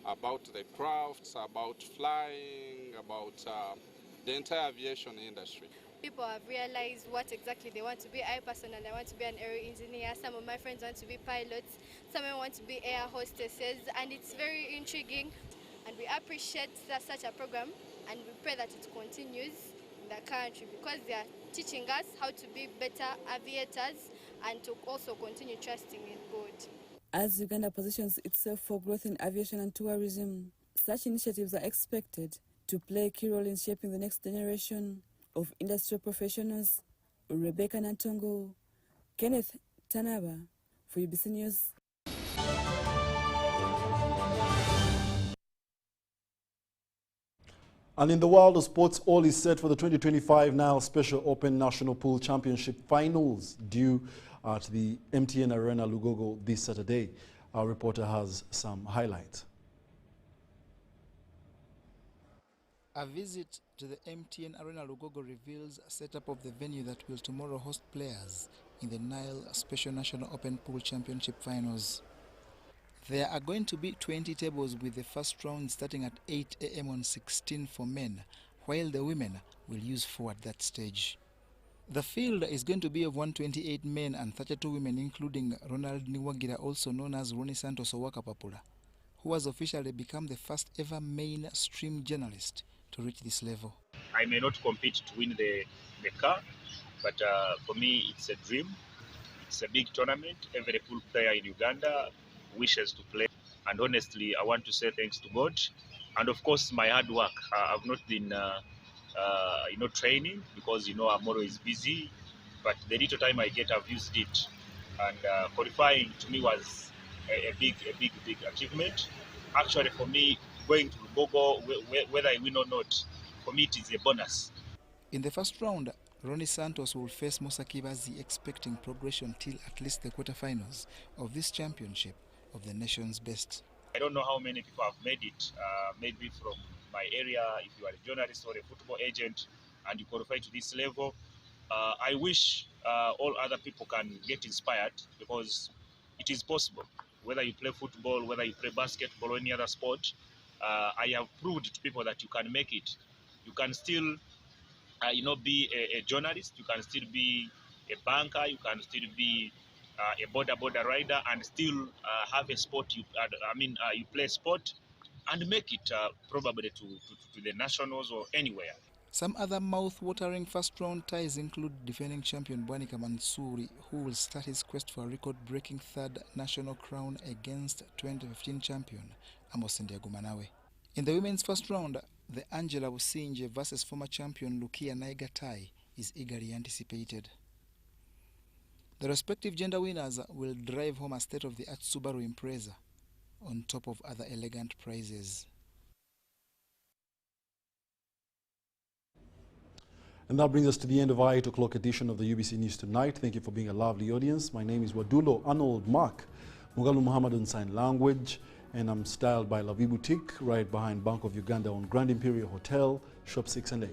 about the crafts, about flying, about the entire aviation industry. People have realized what exactly they want to be. I personally want to be an aero engineer. Some of my friends want to be pilots. Some want to be air hostesses, and it's very intriguing. And we appreciate such a program, and we pray that it continues in the country because they are teaching us how to be better aviators and to also continue trusting in God. As Uganda positions itself for growth in aviation and tourism, such initiatives are expected to play a key role in shaping the next generation of industrial professionals. Rebecca Nantongo, Kenneth Tanaba for UBC News. And in the world of sports, all is set for the 2025 Nile Special Open National Pool Championship Finals due at the MTN Arena Lugogo this Saturday. Our reporter has some highlights. A visit to the MTN Arena Lugogo reveals a setup of the venue that will tomorrow host players in the Nile Special National Open Pool Championship Finals. There are going to be 20 tables with the first round starting at 8 a.m. on 16 for men, while the women will use 4 at that stage. The field is going to be of 128 men and 32 women, including Ronald Niwagira, also known as Ronnie Santos Owakapapula, who has officially become the first ever mainstream journalist to reach this level. I may not compete to win the car, but for me it's a dream. It's a big tournament. Every pool player in Uganda wishes to play, and honestly I want to say thanks to God and of course my hard work. I've not been training because I'm always busy, but the little time I get I've used it, and qualifying to me was a big achievement. Actually for me, going to Lugogo, whether I win or not, for me it is a bonus. In the first round, Ronnie Santos will face Musa Kibazi, expecting progression till at least the quarterfinals of this championship of the nation's best. I don't know how many people have made it, maybe from my area. If you are a journalist or a football agent and you qualify to this level, I wish all other people can get inspired because it is possible. whether you play football, whether you play basketball or any other sport, I have proved to people that you can make it. You can still, be a journalist. You can still be a banker. You can still be a border rider, and still have a sport. You play sport and make it probably to the nationals or anywhere. Some other mouth-watering first-round ties include defending champion Bwanika Mansuri, who will start his quest for a record-breaking third national crown against 2015 champion Amos Ndiagumanawe. In the women's first round, the Angela Businje versus former champion Lukia Naiga tie is eagerly anticipated. The respective gender winners will drive home a state-of-the-art Subaru Impreza on top of other elegant prizes. And that brings us to the end of our 8 o'clock edition of the UBC News Tonight. Thank you for being a lovely audience. My name is Wadulo Arnold Mark Mugalu Muhammad on Sign Language, and I'm styled by Lavi Boutique right behind Bank of Uganda on Grand Imperial Hotel, Shop 6 and 8.